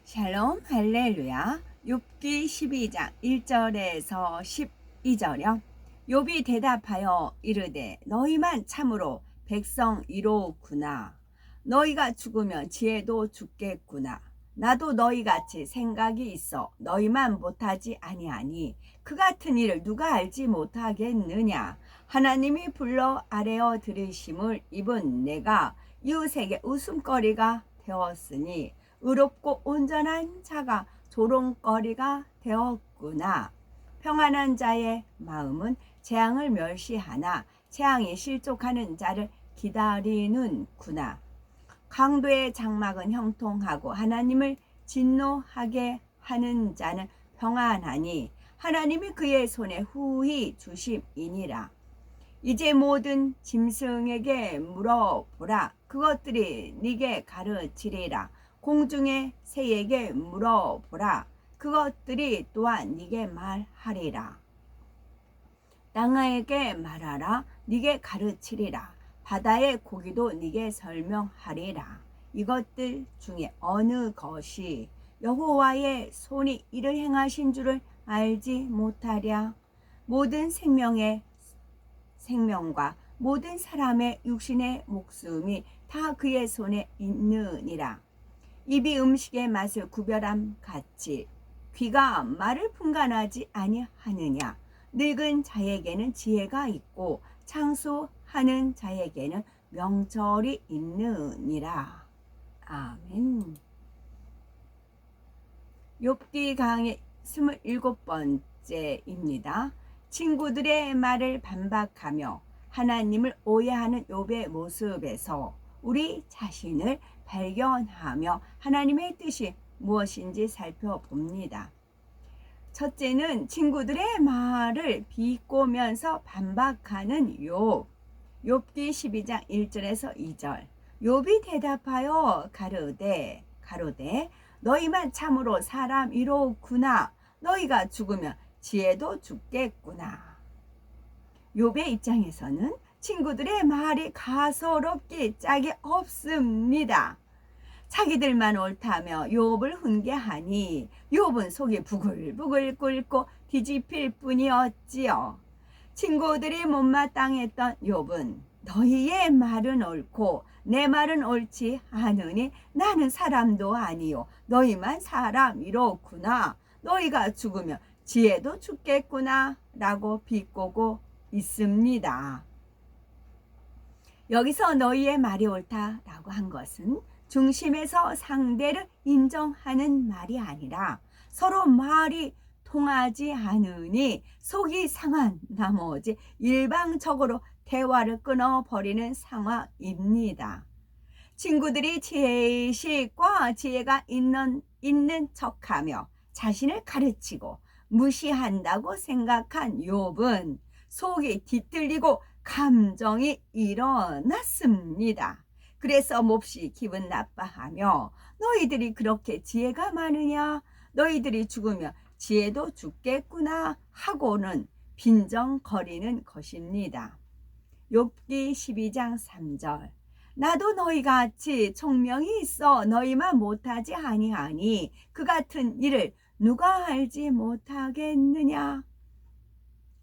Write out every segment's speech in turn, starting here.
샬롬 할렐루야. 욥기 12장 1절에서 12절요. 욥이 대답하여 이르되 너희만 참으로 백성이로구나. 너희가 죽으면 지혜도 죽겠구나. 나도 너희같이 생각이 있어 너희만 못하지 아니하니 그 같은 일을 누가 알지 못하겠느냐. 하나님이 불러 아뢰어 들으심을 입은 내가 이웃에게 웃음거리가 되었으니 의롭고 온전한 자가 조롱거리가 되었구나. 평안한 자의 마음은 재앙을 멸시하나 재앙이 실족하는 자를 기다리는구나. 강도의 장막은 형통하고 하나님을 진노하게 하는 자는 평안하니 하나님이 그의 손에 후히 주심이니라. 이제 모든 짐승에게 물어보라. 그것들이 네게 가르치리라. 공중의 새에게 물어보라. 그것들이 또한 네게 말하리라. 땅에게 말하라. 네게 가르치리라. 바다의 고기도 네게 설명하리라. 이것들 중에 어느 것이 여호와의 손이 이를 행하신 줄을 알지 못하랴. 모든 생명과 모든 사람의 육신의 목숨이 다 그의 손에 있느니라. 입이 음식의 맛을 구별함 같이 귀가 말을 분간하지 아니하느냐. 늙은 자에게는 지혜가 있고 창수하는 자에게는 명철이 있느니라. 아멘. 욥기 강의 27번째입니다. 친구들의 말을 반박하며 하나님을 오해하는 욥의 모습에서 우리 자신을 발견하며 하나님의 뜻이 무엇인지 살펴봅니다. 첫째는 친구들의 말을 비꼬면서 반박하는 욥. 욥기 12장 1절에서 2절. 욥이 대답하여 가로되 너희만 참으로 사람이로구나. 너희가 죽으면 지혜도 죽겠구나. 욥의 입장에서는 친구들의 말이 가소롭기 짝이 없습니다. 자기들만 옳다며 욥을 훈계하니 욥은 속이 부글부글 끓고 뒤집힐 뿐이었지요. 친구들이 못마땅했던 욥은 너희의 말은 옳고 내 말은 옳지 않으니 나는 사람도 아니요 너희만 사람이로구나. 너희가 죽으면 지혜도 죽겠구나 라고 비꼬고 있습니다. 여기서 너희의 말이 옳다라고 한 것은 중심에서 상대를 인정하는 말이 아니라 서로 말이 통하지 않으니 속이 상한 나머지 일방적으로 대화를 끊어버리는 상황입니다. 친구들이 지식과 지혜가 있는 척하며 자신을 가르치고 무시한다고 생각한 욥은 속이 뒤틀리고 감정이 일어났습니다. 그래서 몹시 기분 나빠하며 너희들이 그렇게 지혜가 많으냐? 너희들이 죽으면 지혜도 죽겠구나 하고는 빈정거리는 것입니다. 욥기 12장 3절. 나도 너희같이 총명이 있어 너희만 못하지 아니하니 그 같은 일을 누가 알지 못하겠느냐?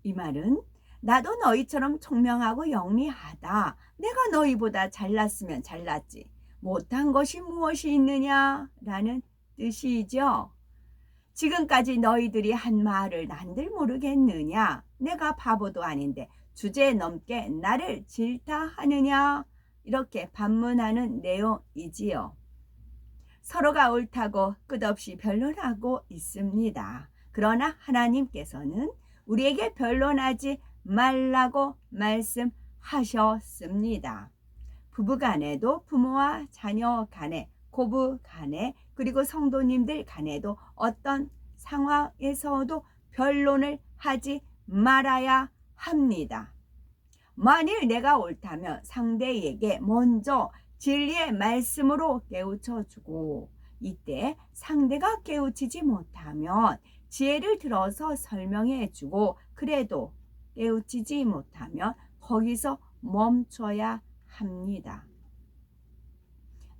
이 말은 나도 너희처럼 총명하고 영리하다. 내가 너희보다 잘났으면 잘났지. 못한 것이 무엇이 있느냐? 라는 뜻이죠. 지금까지 너희들이 한 말을 난들 모르겠느냐? 내가 바보도 아닌데 주제넘게 나를 질타하느냐? 이렇게 반문하는 내용이지요. 서로가 옳다고 끝없이 변론하고 있습니다. 그러나 하나님께서는 우리에게 변론하지 말라고 말씀하셨습니다. 부부 간에도 부모와 자녀 간에 고부 간에 그리고 성도님들 간에도 어떤 상황에서도 변론을 하지 말아야 합니다. 만일 내가 옳다면 상대에게 먼저 진리의 말씀으로 깨우쳐주고 이때 상대가 깨우치지 못하면 지혜를 들어서 설명해주고 그래도 깨우치지 못하면 거기서 멈춰야 합니다.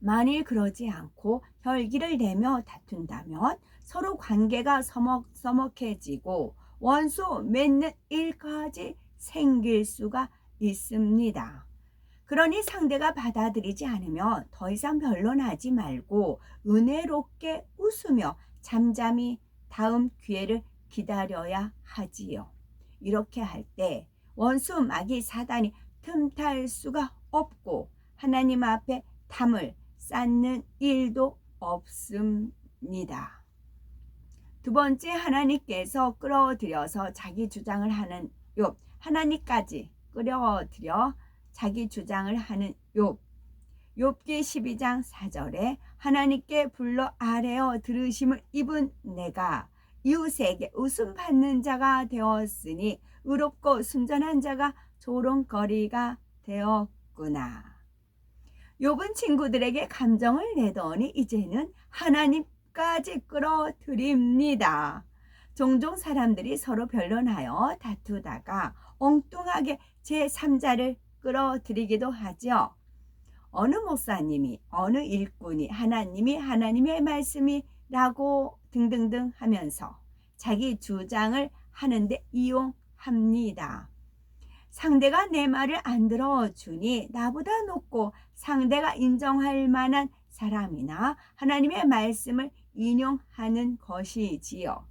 만일 그러지 않고 혈기를 내며 다툰다면 서로 관계가 서먹서먹해지고 원수 맺는 일까지 생길 수가 있습니다. 그러니 상대가 받아들이지 않으면 더 이상 변론하지 말고 은혜롭게 웃으며 잠잠히 다음 기회를 기다려야 하지요. 이렇게 할 때 원수 마귀 사단이 틈탈 수가 없고 하나님 앞에 담을 쌓는 일도 없습니다. 두 번째, 하나님께서 끌어들여서 자기 주장을 하는 욥. 하나님까지 끌어들여 자기 주장을 하는 욥. 욥기 12장 4절에 하나님께 불러 아뢰어 들으심을 입은 내가 이웃에게 웃음 받는 자가 되었으니 의롭고 순전한 자가 조롱거리가 되었구나. 욥은 친구들에게 감정을 내더니 이제는 하나님까지 끌어들입니다. 종종 사람들이 서로 변론하여 다투다가 엉뚱하게 제3자를 끌어들이기도 하죠. 어느 목사님이, 어느 일꾼이 하나님이 하나님의 말씀이라고 등등등 하면서 자기 주장을 하는데 이용합니다. 상대가 내 말을 안 들어주니 나보다 높고 상대가 인정할 만한 사람이나 하나님의 말씀을 인용하는 것이지요.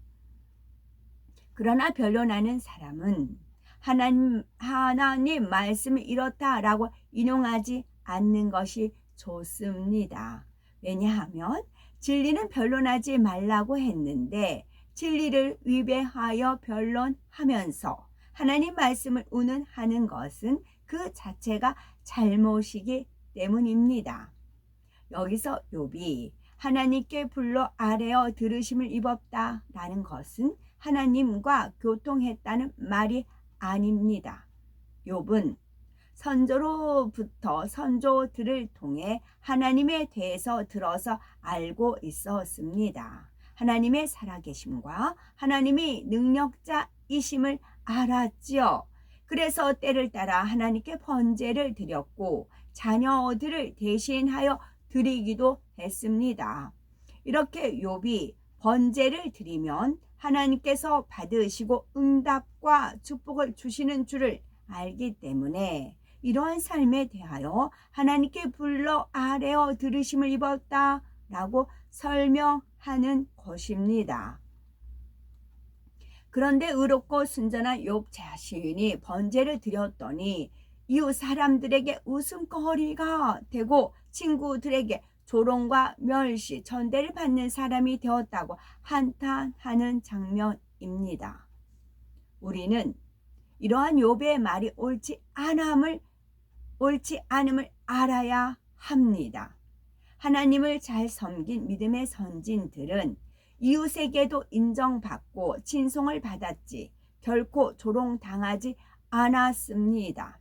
그러나 변론하는 사람은 하나님 말씀이 이렇다라고 인용하지 않는 것이 좋습니다. 왜냐하면 진리는 변론하지 말라고 했는데 진리를 위배하여 변론하면서 하나님 말씀을 운운하는 것은 그 자체가 잘못이기 때문입니다. 여기서 욥이 하나님께 불러 아뢰어 들으심을 입었다라는 것은 하나님과 교통했다는 말이 아닙니다. 욥은 선조로부터 선조들을 통해 하나님에 대해서 들어서 알고 있었습니다. 하나님의 살아계심과 하나님이 능력자이심을 알았지요. 그래서 때를 따라 하나님께 번제를 드렸고 자녀들을 대신하여 드리기도 했습니다. 이렇게 욥이 번제를 드리면 하나님께서 받으시고 응답과 축복을 주시는 줄을 알기 때문에 이러한 삶에 대하여 하나님께 불러 아뢰어 들으심을 입었다라고 설명하는 것입니다. 그런데 의롭고 순전한 욥 자신이 번제를 드렸더니 이웃 사람들에게 웃음거리가 되고 친구들에게 조롱과 멸시, 전대를 받는 사람이 되었다고 한탄하는 장면입니다. 우리는 이러한 욥의 말이 옳지 않음을 알아야 합니다. 하나님을 잘 섬긴 믿음의 선진들은 이웃에게도 인정받고 친송을 받았지 결코 조롱당하지 않았습니다.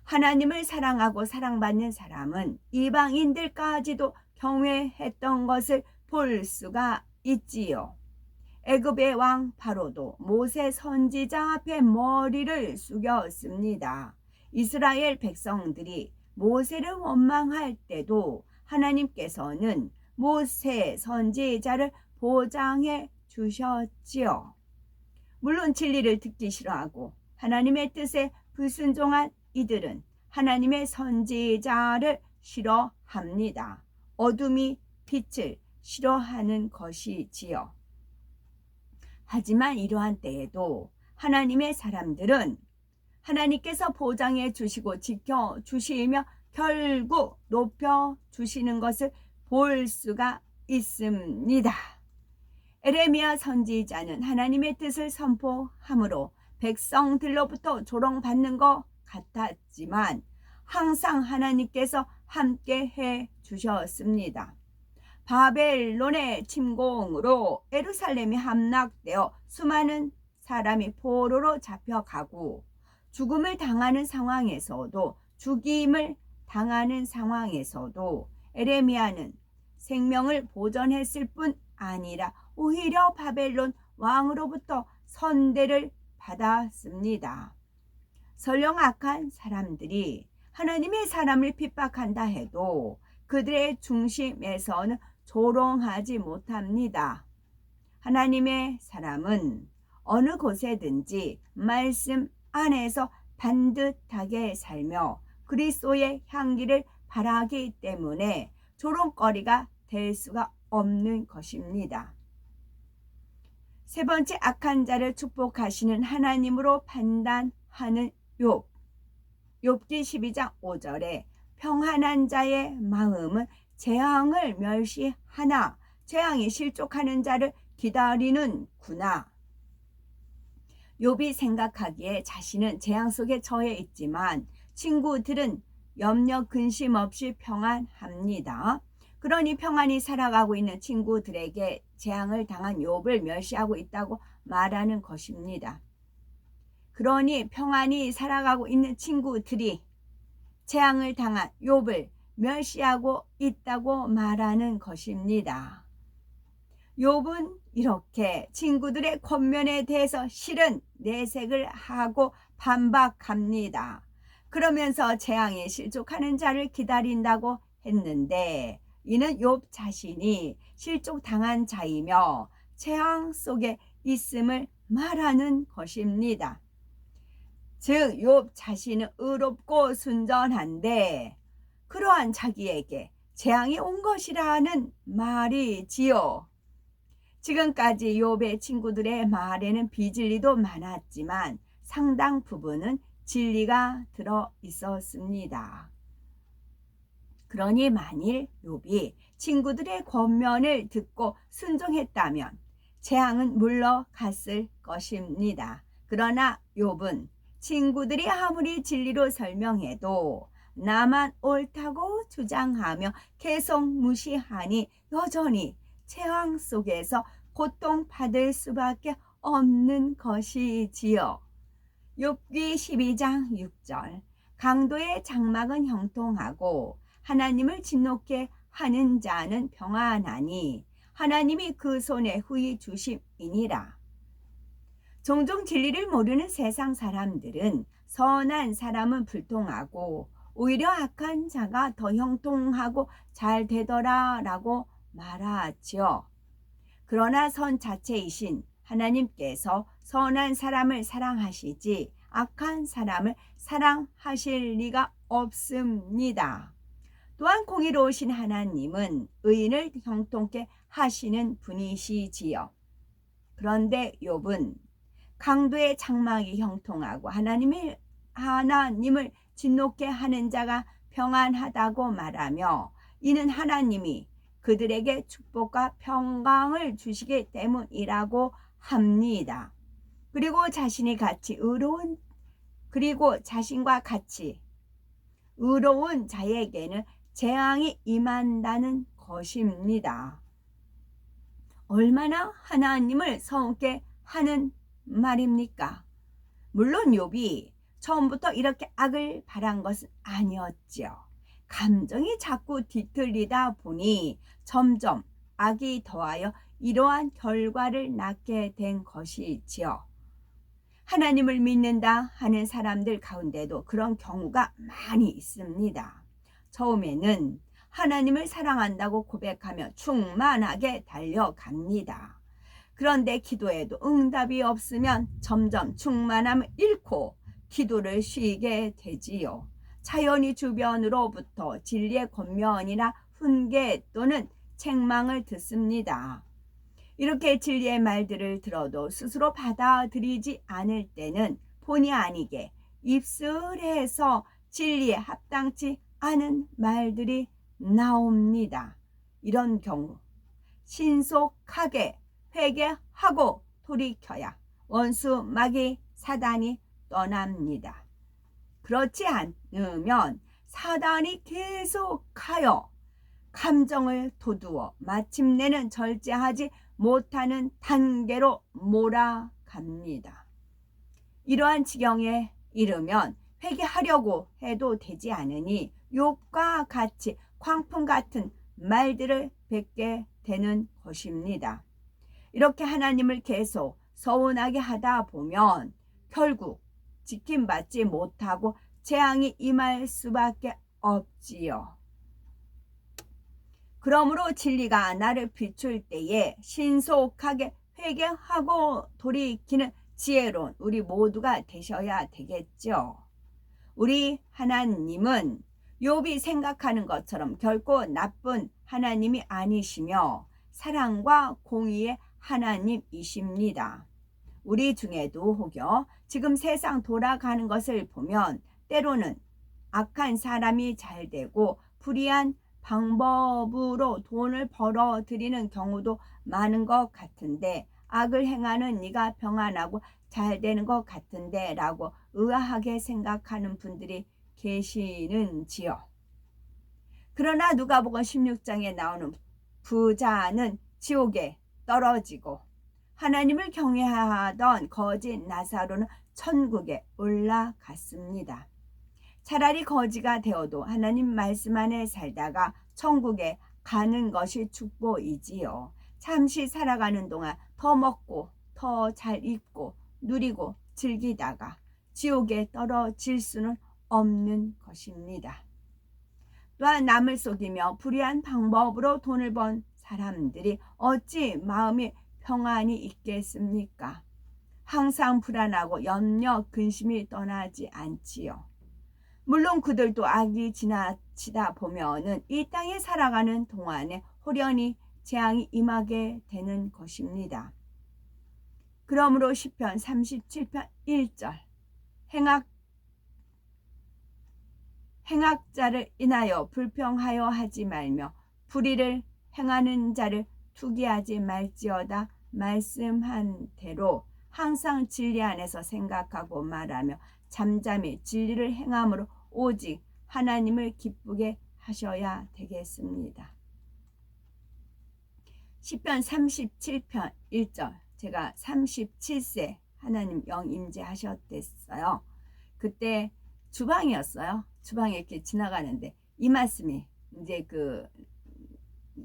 하나님을 사랑하고 사랑받는 사람은 이방인들까지도 경외했던 것을 볼 수가 있지요. 애굽의 왕 바로도 모세 선지자 앞에 머리를 숙였습니다. 이스라엘 백성들이 모세를 원망할 때도 하나님께서는 모세 선지자를 보장해 주셨지요. 물론 진리를 듣기 싫어하고 하나님의 뜻에 불순종한 이들은 하나님의 선지자를 싫어합니다. 어둠이 빛을 싫어하는 것이지요. 하지만 이러한 때에도 하나님의 사람들은 하나님께서 보장해 주시고 지켜 주시며 결국 높여 주시는 것을 볼 수가 있습니다. 에레미야 선지자는 하나님의 뜻을 선포함으로 백성들로부터 조롱받는 것 같았지만 항상 하나님께서 함께 해 주셨습니다. 바벨론의 침공으로 예루살렘이 함락되어 수많은 사람이 포로로 잡혀가고 죽임을 당하는 상황에서도 에레미야는 생명을 보존했을 뿐 아니라 오히려 바벨론 왕으로부터 선대를 받았습니다. 설령 악한 사람들이 하나님의 사람을 핍박한다 해도 그들의 중심에서는 조롱하지 못합니다. 하나님의 사람은 어느 곳에든지 말씀 안에서 반듯하게 살며 그리스도의 향기를 바라기 때문에 조롱거리가 될 수가 없는 것입니다. 세 번째, 악한 자를 축복하시는 하나님으로 판단하는 욥. 욥기 12장 5절에 평안한 자의 마음은 재앙을 멸시하나 재앙이 실족하는 자를 기다리는구나. 욥이 생각하기에 자신은 재앙 속에 처해 있지만 친구들은 염려 근심 없이 평안합니다. 그러니 평안히 살아가고 있는 친구들에게 재앙을 당한 욥을 멸시하고 있다고 말하는 것입니다. 그러니 평안히 살아가고 있는 친구들이 재앙을 당한 욥을 멸시하고 있다고 말하는 것입니다. 욥은 이렇게 친구들의 권면에 대해서 싫은 내색을 하고 반박합니다. 그러면서 재앙에 실족하는 자를 기다린다고 했는데 이는 욥 자신이 실족당한 자이며 재앙 속에 있음을 말하는 것입니다. 즉 욥 자신은 의롭고 순전한데 그러한 자기에게 재앙이 온 것이라는 말이지요. 지금까지 욥의 친구들의 말에는 비진리도 많았지만 상당 부분은 진리가 들어 있었습니다. 그러니 만일 욥이 친구들의 권면을 듣고 순종했다면 재앙은 물러갔을 것입니다. 그러나 욥은 친구들이 아무리 진리로 설명해도 나만 옳다고 주장하며 계속 무시하니 여전히 재앙 속에서 고통받을 수밖에 없는 것이지요. 욥기 12장 6절 강도의 장막은 형통하고 하나님을 진노케 하는 자는 평안하니 하나님이 그 손에 후히 주심이니라. 종종 진리를 모르는 세상 사람들은 선한 사람은 불통하고 오히려 악한 자가 더 형통하고 잘 되더라 라고 말하지요. 그러나 선 자체이신 하나님께서 선한 사람을 사랑하시지 악한 사람을 사랑하실 리가 없습니다. 또한 공의로우신 하나님은 의인을 형통케 하시는 분이시지요. 그런데 욥은 강도의 장막이 형통하고 하나님을 진노케 하는 자가 평안하다고 말하며 이는 하나님이 그들에게 축복과 평강을 주시기 때문이라고 합니다. 그리고 자신과 같이 의로운 자에게는 재앙이 임한다는 것입니다. 얼마나 하나님을 서운케 하는 말입니까? 물론 욥이 처음부터 이렇게 악을 바란 것은 아니었죠. 감정이 자꾸 뒤틀리다 보니 점점 악이 더하여 이러한 결과를 낳게 된 것이지요. 하나님을 믿는다 하는 사람들 가운데도 그런 경우가 많이 있습니다. 처음에는 하나님을 사랑한다고 고백하며 충만하게 달려갑니다. 그런데 기도에도 응답이 없으면 점점 충만함을 잃고 기도를 쉬게 되지요. 자연히 주변으로부터 진리의 권면이나 훈계 또는 책망을 듣습니다. 이렇게 진리의 말들을 들어도 스스로 받아들이지 않을 때는 본의 아니게 입술에서 진리에 합당치 않은 말들이 나옵니다. 이런 경우 신속하게 회개하고 돌이켜야 원수 마귀 사단이 떠납니다. 그렇지 않으면 사단이 계속하여 감정을 도두어 마침내는 절제하지 못하는 단계로 몰아갑니다. 이러한 지경에 이르면 회개하려고 해도 되지 않으니 욥과 같이 광풍 같은 말들을 뱉게 되는 것입니다. 이렇게 하나님을 계속 서운하게 하다 보면 결국 지킴받지 못하고 재앙이 임할 수밖에 없지요. 그러므로 진리가 나를 비출 때에 신속하게 회개하고 돌이키는 지혜로운 우리 모두가 되셔야 되겠죠. 우리 하나님은 욥이 생각하는 것처럼 결코 나쁜 하나님이 아니시며 사랑과 공의의 하나님이십니다. 우리 중에도 혹여 지금 세상 돌아가는 것을 보면 때로는 악한 사람이 잘 되고 불의한 방법으로 돈을 벌어들이는 경우도 많은 것 같은데, 악을 행하는 네가 평안하고 잘 되는 것 같은데 라고 의아하게 생각하는 분들이 계시는지요. 그러나 누가복음 16장에 나오는 부자는 지옥에 떨어지고 하나님을 경외하던 거지 나사로는 천국에 올라갔습니다. 차라리 거지가 되어도 하나님 말씀 안에 살다가 천국에 가는 것이 축복이지요. 잠시 살아가는 동안 더 먹고 더 잘 입고 누리고 즐기다가 지옥에 떨어질 수는 없는 것입니다. 또한 남을 속이며 불의한 방법으로 돈을 번 사람들이 어찌 마음이 평안이 있겠습니까? 항상 불안하고 염려, 근심이 떠나지 않지요. 물론 그들도 악이 지나치다 보면은 이 땅에 살아가는 동안에 호련히 재앙이 임하게 되는 것입니다. 그러므로 시편 37편 1절 행악자를 인하여 불평하여 하지 말며 불의를 행하는 자를 투기하지 말지어다 말씀한 대로 항상 진리 안에서 생각하고 말하며 잠잠히 진리를 행함으로 오직 하나님을 기쁘게 하셔야 되겠습니다. 시편 37편 1절 제가 37세 하나님 영임재 하셨댔어요. 그때 주방이었어요. 주방에 이렇게 지나가는데 이 말씀이 이제 그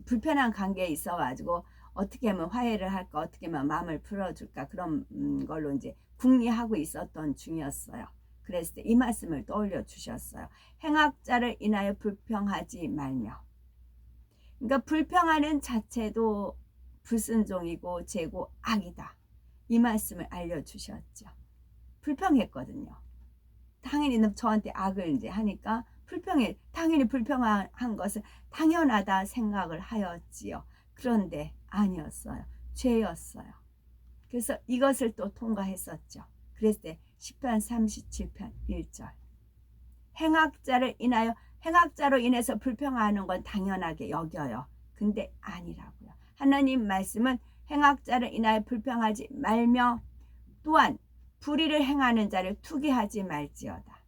불편한 관계에 있어가지고 어떻게 하면 화해를 할까, 어떻게 하면 마음을 풀어줄까, 그런 걸로 이제 궁리하고 있었던 중이었어요. 그랬을 때 이 말씀을 떠올려 주셨어요. 행악자를 인하여 불평하지 말며. 그러니까 불평하는 자체도 불순종이고 죄고 악이다. 이 말씀을 알려주셨죠. 불평했거든요. 당연히 저한테 악을 이제 하니까 당연히 불평한 것은 당연하다 생각을 하였지요. 그런데 아니었어요. 죄였어요. 그래서 이것을 또 통과했었죠. 그랬을 때 시편 37편 1절 행악자로 인해서 불평하는 건 당연하게 여겨요. 근데 아니라고요. 하나님 말씀은 행악자를 인하여 불평하지 말며 또한 불의를 행하는 자를 투기하지 말지어다.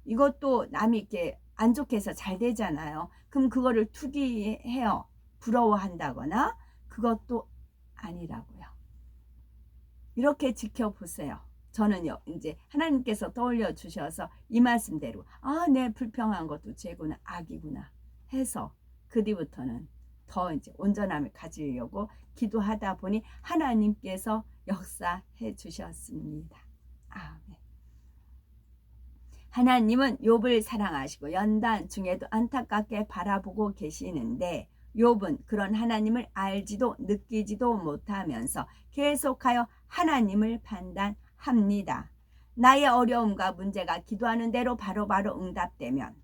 이것도 남이 이렇게 안 좋게 해서 잘 되잖아요. 그럼 그거를 투기해요. 부러워한다거나 그것도 아니라고요. 이렇게 지켜보세요. 저는요, 이제 하나님께서 떠올려 주셔서 이 말씀대로 내 불평한 것도 죄구나, 악이구나 해서 그 뒤부터는 더 이제 온전함을 가지려고 기도하다 보니 하나님께서 역사해 주셨습니다. 아멘. 하나님은 욥을 사랑하시고 연단 중에도 안타깝게 바라보고 계시는데 욥은 그런 하나님을 알지도 느끼지도 못하면서 계속하여 하나님을 판단합니다. 나의 어려움과 문제가 기도하는 대로 바로바로 응답되면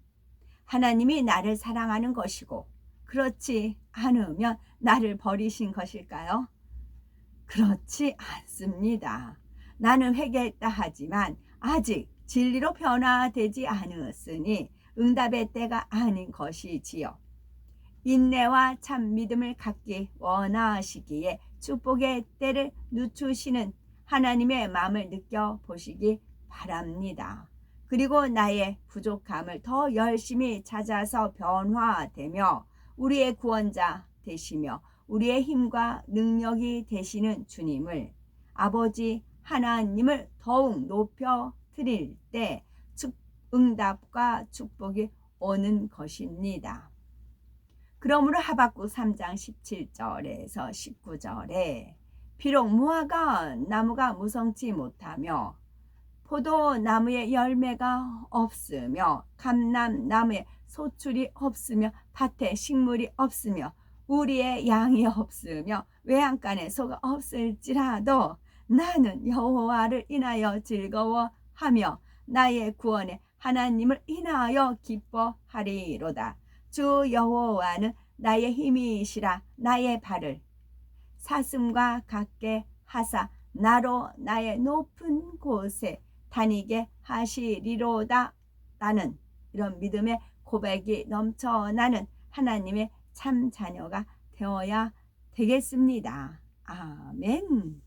하나님이 나를 사랑하는 것이고 그렇지 않으면 나를 버리신 것일까요? 그렇지 않습니다. 나는 회개했다 하지만 아직 진리로 변화되지 않았으니 응답의 때가 아닌 것이지요. 인내와 참 믿음을 갖기 원하시기에 축복의 때를 늦추시는 하나님의 마음을 느껴보시기 바랍니다. 그리고 나의 부족함을 더 열심히 찾아서 변화되며 우리의 구원자 되시며 우리의 힘과 능력이 되시는 주님을, 아버지 하나님을 더욱 높여 드릴 때 응답과 축복이 오는 것입니다. 그러므로 하박국 3장 17절에서 19절에 비록 무화과 나무가 무성치 못하며 포도나무에 열매가 없으며 감람나무에 소출이 없으며 밭에 식물이 없으며 우리의 양이 없으며 외양간에 소가 없을지라도 나는 여호와를 인하여 즐거워하며 나의 구원의 하나님을 인하여 기뻐하리로다. 주 여호와는 나의 힘이시라. 나의 발을 사슴과 같게 하사 나로 나의 높은 곳에 다니게 하시리로다. 라는 이런 믿음의 고백이 넘쳐나는 하나님의 참 자녀가 되어야 되겠습니다. 아멘.